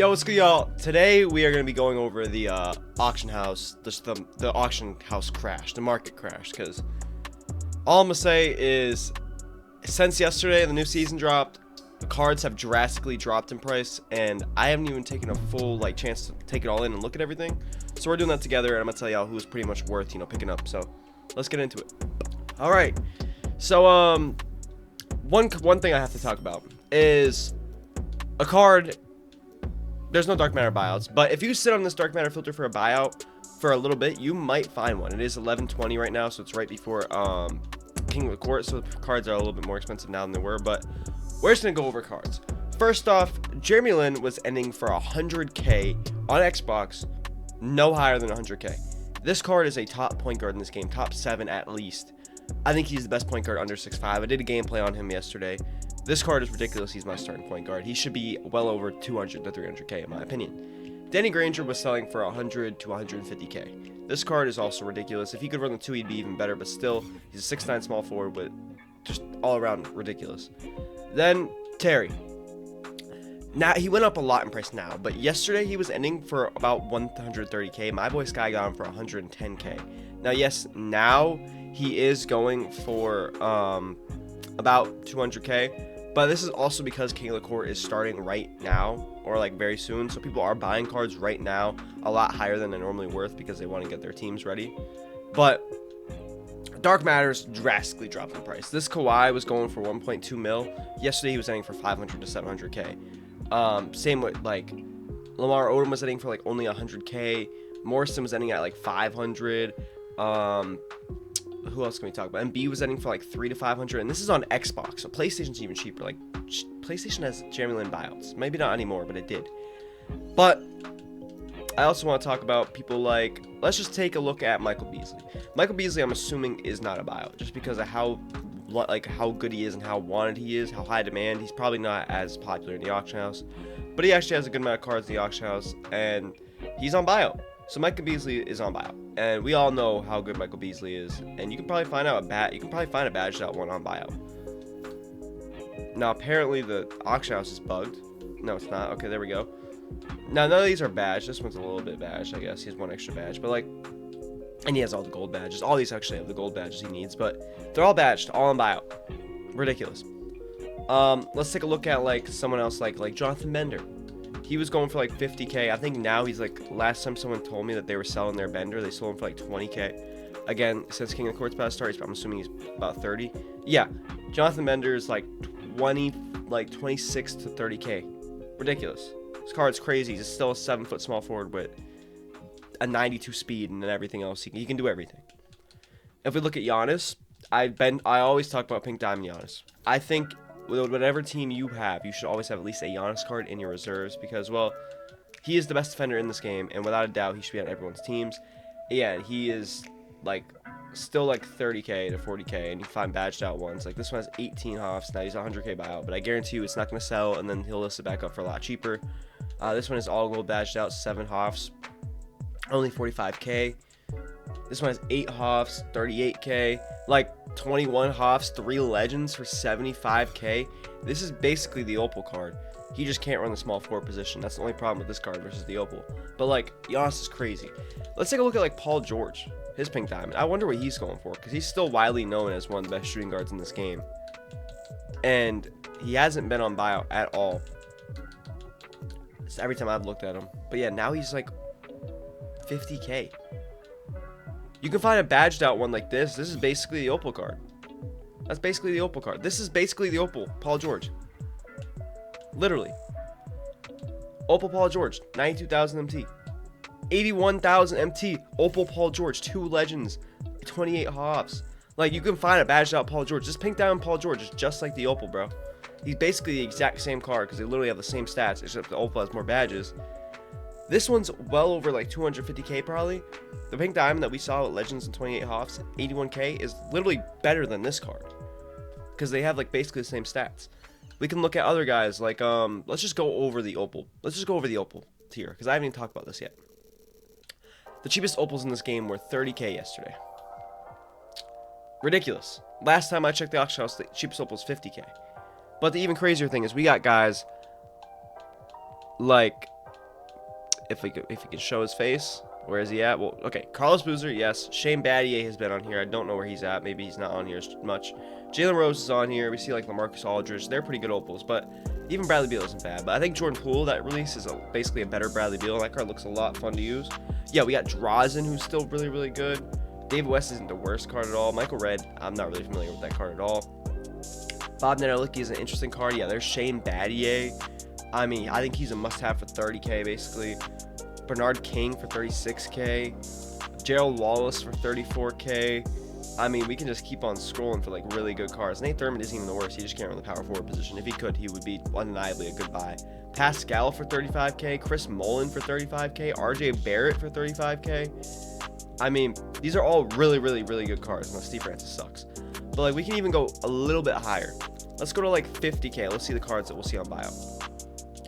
Yo, what's good, y'all? Today we are going to be going over the auction house, the auction house crash, the market crash, because all I'm going to say is, since yesterday the new season dropped, the cards have drastically dropped in price, and I haven't even taken a full chance to take it all in and look at everything. So we're doing that together, and I'm going to tell y'all who's pretty much worth, picking up. So let's get into it. All right. So one thing I have to talk about is a card. There's no dark matter buyouts, but if you sit on this dark matter filter for a buyout for a little bit, you might find one. It is 1120 right now, so it's right before King of the Court, so the cards are a little bit more expensive now than they were, but we're just gonna go over cards. First off, Jeremy Lin was ending for 100k on Xbox, no higher than 100k. This card is a top point guard in this game, top 7 at least. I think he's the best point guard under 6'5". I did a gameplay on him yesterday. This card is ridiculous. He's my starting point guard. He should be well over 200 to 300k in my opinion. Danny Granger was selling for 100 to 150k. This card is also ridiculous. If he could run the 2, he'd be even better, but still, he's a 6'9" small forward, but just all around ridiculous. Then Terry. Now he went up a lot in price now, but yesterday he was ending for about 130k. My boy Sky got him for 110k. Now yes, now he is going for about 200k. But this is also because King of the Court is starting right now, or very soon. So people are buying cards right now a lot higher than they're normally worth because they want to get their teams ready. But Dark Matter's drastically dropped in price. This Kawhi was going for 1.2 mil. Yesterday he was ending for 500 to 700k. Same with Lamar Odom was ending for only 100k. Morrison was ending at 500. Who else can we talk about? MB was ending for 3 to 500, and this is on Xbox. So PlayStation's even cheaper. PlayStation has Jeremy Lin buyouts. Maybe not anymore, but it did. But I also want to talk about people let's just take a look at Michael Beasley. Michael Beasley, I'm assuming, is not a buyout just because of how good he is and how wanted he is, how high demand. He's probably not as popular in the auction house, but he actually has a good amount of cards in the auction house, and he's on buyout. So Michael Beasley is on buyout, and we all know how good Michael Beasley is. And you can probably find out a badged out one on buyout. Now apparently the auction house is bugged. No, it's not. Okay, there we go. Now none of these are badged. This one's a little bit badged, I guess. He has one extra badge, but and he has all the gold badges. All these actually have the gold badges he needs, but they're all badged, all on buyout. Ridiculous. Let's take a look at someone else like Jonathan Bender. He was going for 50k. I think now he's last time someone told me that they were selling their Bender, they sold him for 20k. Again, since King of the Court's about to start, I'm assuming he's about 30. Yeah, Jonathan Bender is 20, 26 to 30k. Ridiculous. This card's crazy. He's still a 7-foot small forward with a 92 speed and then everything else. He can do everything. If we look at Giannis, I always talk about Pink Diamond Giannis. I think whatever team you have, you should always have at least a Giannis card in your reserves because, well, he is the best defender in this game, and without a doubt, he should be on everyone's teams. Yeah, he is still 30k to 40k, and you can find badged out ones. This one has 18 Hoffs. Now he's a 100k buyout, but I guarantee you it's not going to sell, and then he'll list it back up for a lot cheaper. This one is all gold badged out, 7 Hoffs, only 45k. This one has 8 Hoffs, 38k. 21 Hoffs, 3 Legends for 75k. This is basically the Opal card. He just can't run the small forward position. That's the only problem with this card versus the Opal. But Giannis is crazy. Let's take a look at Paul George, his Pink Diamond. I wonder what he's going for because he's still widely known as one of the best shooting guards in this game, and he hasn't been on buyout at all. It's every time I've looked at him. But yeah, now he's 50k. You can find a badged out one like this. This is basically the Opal card. That's basically the Opal card. This is basically the Opal Paul George. Literally. Opal Paul George, 92,000 MT. 81,000 MT. Opal Paul George, 2 Legends, 28 Hoffs. You can find a badged out Paul George. This Pink Diamond Paul George is just like the Opal, bro. He's basically the exact same card because they literally have the same stats, except the Opal has more badges. This one's well over 250k probably. The Pink Diamond that we saw with Legends and 28 Hoffs, 81k, is literally better than this card because they have basically the same stats. We can look at other guys let's just go over the Opal. Let's just go over the Opal tier because I haven't even talked about this yet. The cheapest Opals in this game were 30k yesterday. Ridiculous. Last time I checked the auction house, the cheapest Opal was 50k. But the even crazier thing is we got guys like if he can show his face. Where is he at? Well, okay, Carlos Boozer, yes. Shane Battier has been on here. I don't know where he's at. Maybe he's not on here as much. Jalen Rose is on here. We see like LaMarcus Aldridge. They're pretty good opals, but even Bradley Beal isn't bad. But I think Jordan Poole, that release is basically a better Bradley Beal. That card looks a lot fun to use. Yeah, we got Drazen, who's still really, really good. David West isn't the worst card at all. Michael Redd, I'm not really familiar with that card at all. Bob Nanolicki is an interesting card. Yeah, there's Shane Battier. I mean, I think he's a must-have for 30K, basically. Bernard King for 36K. Gerald Wallace for 34K. I mean, we can just keep on scrolling for, like, really good cards. Nate Thurmond isn't even the worst. He just can't run the power forward position. If he could, he would be undeniably a good buy. Pascal for 35K. Chris Mullin for 35K. RJ Barrett for 35K. I mean, these are all really, really, really good cards. Now, Steve Francis sucks. But, like, we can even go a little bit higher. Let's go to, like, 50K. Let's see the cards that we'll see on buyout.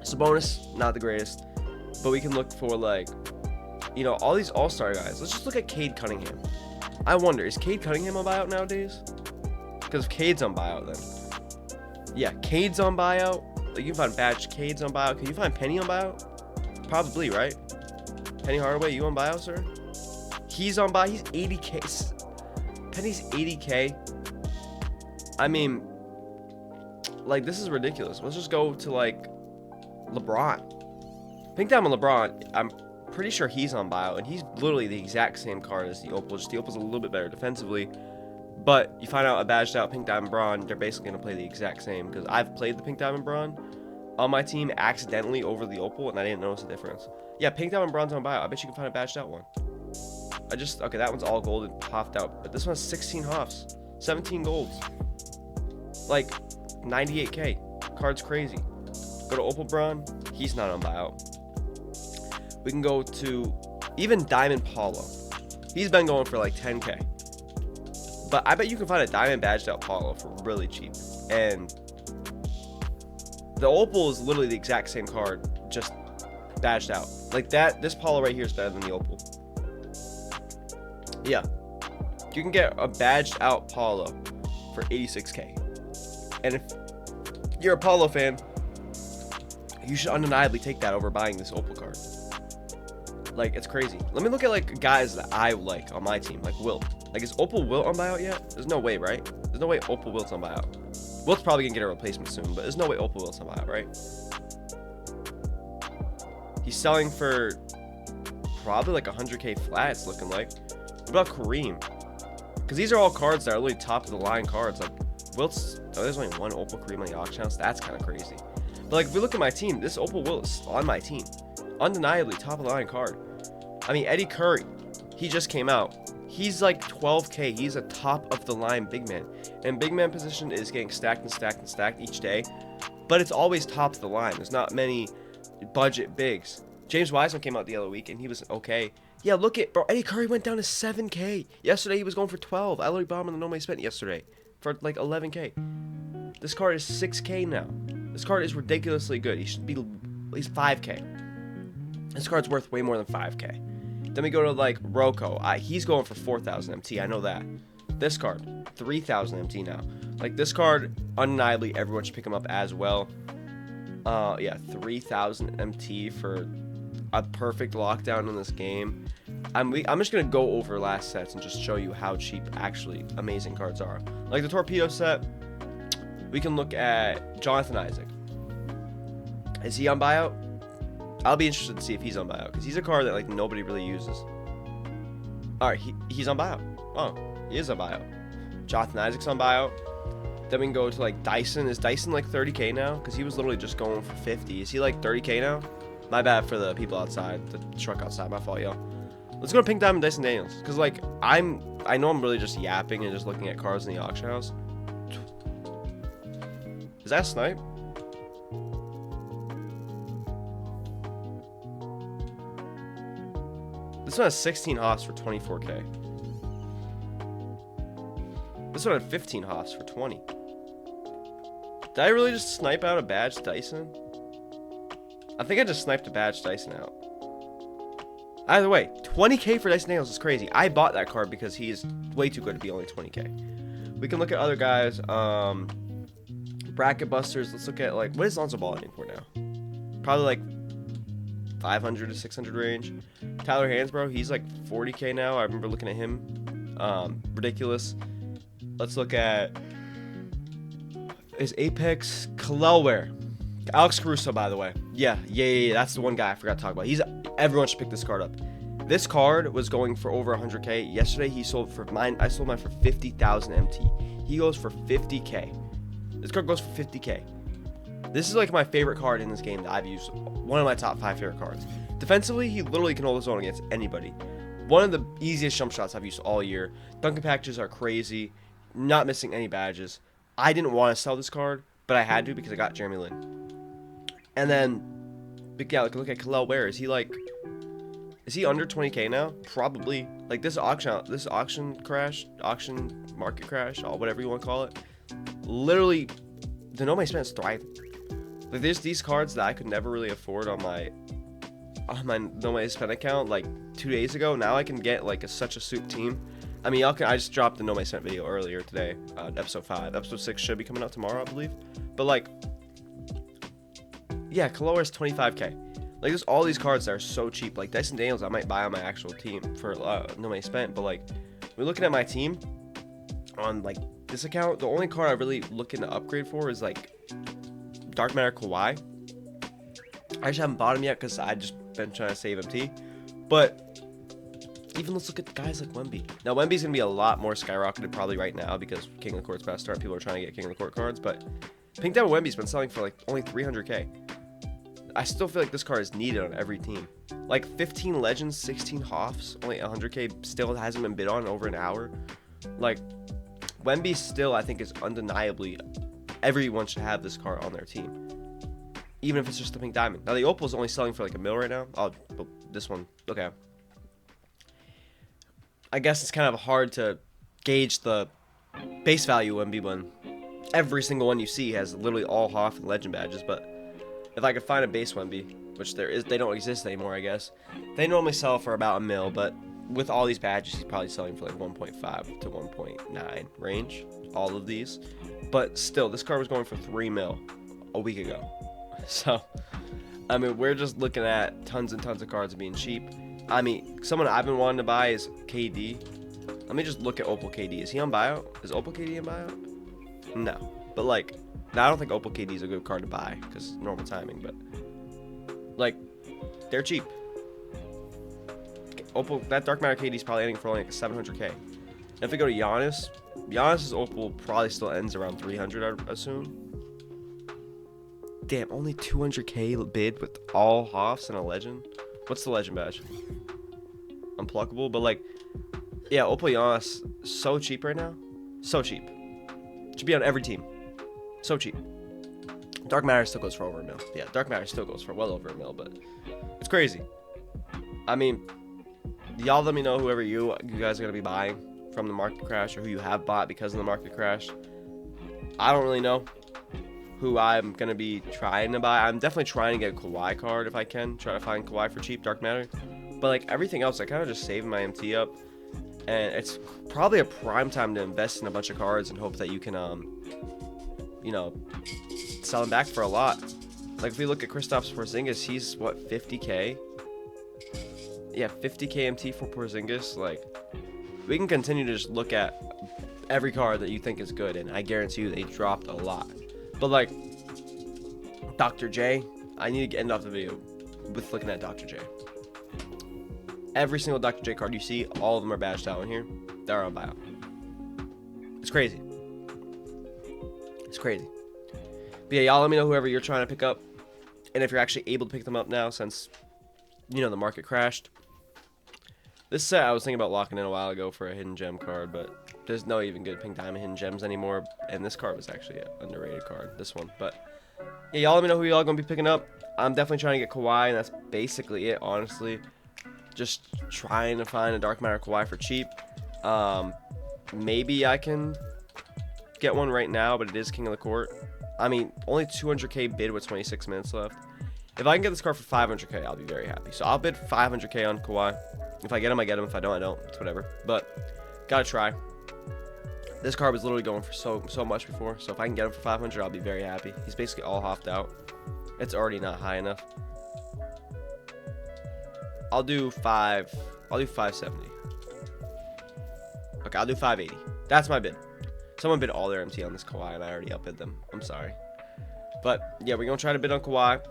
Sabonis, not the greatest. But we can look for, like, you know, all these all-star guys. Let's just look at Cade Cunningham. I wonder, is Cade Cunningham on buyout nowadays? Because if Cade's on buyout, then. Yeah, Cade's on buyout. Like, you can find Badge Cade's on buyout. Can you find Penny on buyout? Probably, right? Penny Hardaway, you on buyout, sir? He's on buyout. He's 80K. Penny's 80K. I mean, like, this is ridiculous. Let's just go to, like, LeBron. Pink Diamond LeBron, I'm pretty sure he's on buyout, and he's literally the exact same card as the Opal. Just the Opal's a little bit better defensively, but you find out a badged out Pink Diamond Braun, they're basically going to play the exact same, because I've played the Pink Diamond Braun on my team accidentally over the Opal, and I didn't notice the difference. Yeah, Pink Diamond Braun's on buyout. I bet you can find a badged out one. Okay, that one's all gold and hoffed out, but this one's 16 hoffs, 17 golds, like 98K. Card's crazy. Go to Opal Braun, he's not on buyout. We can go to even Diamond Paulo. He's been going for like 10K. But I bet you can find a Diamond badged out Paulo for really cheap. And the Opal is literally the exact same card, just badged out. Like that, this Paulo right here is better than the Opal. Yeah. You can get a badged out Paulo for 86K. And if you're a Paulo fan, you should undeniably take that over buying this Opal card. Like, it's crazy. Let me look at, like, guys that I like on my team, like Wilt. Like, is Opal Wilt on buyout yet? There's no way, right? There's no way Opal Wilt's on buyout. Wilt's probably gonna get a replacement soon, but there's no way Opal Wilt's on buyout, right? He's selling for probably like 100K flat, it's looking like. What about Kareem? Because these are all cards that are really top of the line cards. Like, Wilt's, oh, there's only one Opal Kareem on the auction house. That's kind of crazy. But, like, if we look at my team, this Opal Wilt is on my team. Undeniably top of the line card. I mean, Eddie Curry, he just came out. He's like 12K. He's a top of the line big man. And big man position is getting stacked and stacked and stacked each day. But it's always top of the line. There's not many budget bigs. James Wiseman came out the other week and he was okay. Yeah, look at, bro, Eddie Curry went down to 7K. Yesterday he was going for 12. I literally bought him on the No Money Spent yesterday for like 11K. This card is 6K now. This card is ridiculously good. He should be at least 5K. This card's worth way more than 5K. Then we go to, like, Rocco. He's going for 4,000 MT. I know that. This card, 3,000 MT now. Like, this card, undeniably, everyone should pick him up as well. Yeah, 3,000 MT for a perfect lockdown in this game. I'm just going to go over last sets and just show you how cheap, actually, amazing cards are. Like, the Torpedo set, we can look at Jonathan Isaac. Is he on buyout? I'll be interested to see if he's on buyout, because he's a card that, like, nobody really uses. Alright, he's on buyout. Oh, he is on buyout. Jonathan Isaac's on buyout. Then we can go to, like, Dyson. Is Dyson, like, 30K now? Because he was literally just going for 50. Is he, like, 30K now? My bad for the people outside, the truck outside. My fault, yo. Let's go to Pink Diamond Dyson Daniels. Because, like, I know I'm really just yapping and just looking at cards in the auction house. Is that a snipe? This one has 16 hops for 24K. This one had 15 hops for 20. Did I really just snipe out a badge Dyson? I think I just sniped a badge Dyson out. Either way, 20K for Dyson Daniels is crazy. I bought that card because he is way too good to be only 20K. We can look at other guys. Bracket busters. Let's look at, like, what is Lonzo Ball aiming for now? Probably like 500 to 600 range. Tyler Hansbrough, he's like 40K now. I remember looking at him. Ridiculous. Let's look at his Apex Khalil Ware. Alex Caruso, by the way. Yeah. That's the one guy I forgot to talk about. Everyone should pick this card up. This card was going for over 100K. Yesterday, he sold for mine. I sold mine for 50,000 MT. He goes for 50K. This card goes for 50K. This is like my favorite card in this game that I've used. One of my top 5 favorite cards. Defensively, he literally can hold his own against anybody. One of the easiest jump shots I've used all year. Duncan packages are crazy. Not missing any badges. I didn't want to sell this card, but I had to because I got Jeremy Lin. And then, yeah, look at Khalil Ware. Is he under 20K now? Probably. Like this auction market crash, or whatever you want to call it. Literally, the No Money Spent is thriving. Like there's these cards that I could never really afford on my No Money Spent account like 2 days ago. Now I can get like such a soup team. I mean, I just dropped the No Money Spent video earlier today, episode 5. Episode 6 should be coming out tomorrow, I believe. But like, yeah, Khalil is 25K. Like there's all these cards that are so cheap. Like Dyson Daniels, I might buy on my actual team for No Money Spent. But like, we're looking at my team on like this account. The only card I really looking to upgrade for is like Dark Matter Kawhi. I just haven't bought him yet because I just been trying to save MT. But even let's look at guys like Wemby. Now Wemby's gonna be a lot more skyrocketed probably right now because King of the Court's about to start. People are trying to get King of the Court cards, but Pink Diamond Wemby's been selling for like only 300K. I still feel like this card is needed on every team. Like 15 Legends, 16 Hoffs, only 100K still hasn't been bid on in over an hour. Like Wemby still, I think, is undeniably everyone should have this card on their team, even if it's just a Pink Diamond. Now the Opal is only selling for like $1 mil right now. This one, okay. I guess it's kind of hard to gauge the base value Wemby when every single one you see has literally all Hoff and Legend badges, but if I could find a base Wemby, which they don't exist anymore, I guess. They normally sell for about $1 mil, but with all these badges, he's probably selling for like 1.5 to 1.9 range, all of these. But still, this card was going for 3 mil a week ago. So, I mean, we're just looking at tons and tons of cards being cheap. I mean, someone I've been wanting to buy is KD. Let me just look at Opal KD. Is he on buyout? Is Opal KD on buyout? No. But like, now I don't think Opal KD is a good card to buy because normal timing, but like, they're cheap. Opal, that Dark Matter KD is probably ending for only like 700K. If we go to Giannis's Opal probably still ends around 300, I assume. Damn, only 200K bid with all Hoffs and a Legend. What's the Legend badge? Unpluckable, but like, yeah, Opal Giannis so cheap right now, so cheap. Should be on every team. So cheap. Dark Matter still goes for over $1 mil. Yeah, Dark Matter still goes for well over $1 mil, but it's crazy. I mean, y'all let me know whoever you guys are going to be buying from the market crash or who you have bought because of the market crash. I don't really know who I'm going to be trying to buy. I'm definitely trying to get a Kawhi card if I can. Try to find Kawhi for cheap, Dark Matter. But like everything else, I kind of just saved my MT up. And it's probably a prime time to invest in a bunch of cards and hope that you can, you know, sell them back for a lot. Like if we look at Kristaps Porzingis, he's what, 50K? Yeah, 50K MT for Porzingis. Like, we can continue to just look at every card that you think is good, and I guarantee you they dropped a lot. But like, Dr. J, I need to end off the video with looking at Dr. J. Every single Dr. J card you see, all of them are badged out in here. They're on buyout. It's crazy. It's crazy. But yeah, y'all let me know whoever you're trying to pick up, and if you're actually able to pick them up now since, you know, the market crashed. This set I was thinking about locking in a while ago for a hidden gem card, but there's no even good Pink Diamond hidden gems anymore, and this card was actually an underrated card, this one. But yeah, y'all let me know who y'all gonna be picking up. I'm definitely trying to get Kawhi, and that's basically it, honestly. Just trying to find a Dark Matter Kawhi for cheap. Maybe I can get one right now, but it is King of the Court. I mean, only 200K bid with 26 minutes left. If I can get this card for 500K, I'll be very happy. So I'll bid 500K on Kawhi. If I get him, I get him. If I don't, I don't. It's whatever. But gotta try. This card was literally going for so much before. So if I can get him for 500, I'll be very happy. He's basically all hoffed out. It's already not high enough. I'll do 570. Okay, I'll do 580. That's my bid. Someone bid all their MT on this Kawhi, and I already outbid them. I'm sorry. But, yeah, we're going to try to bid on Kawhi.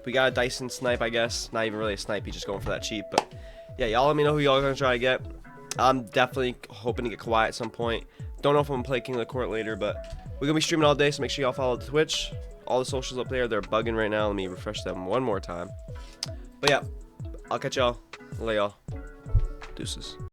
We got a Dyson snipe, I guess. Not even really a snipe. He's just going for that cheap. But, yeah, y'all let me know who y'all are going to try to get. I'm definitely hoping to get Kawhi at some point. Don't know if I'm going to play King of the Court later, but we're going to be streaming all day, so make sure y'all follow the Twitch. All the socials up there, they're bugging right now. Let me refresh them one more time. But, yeah, I'll catch y'all. Lay y'all. Deuces.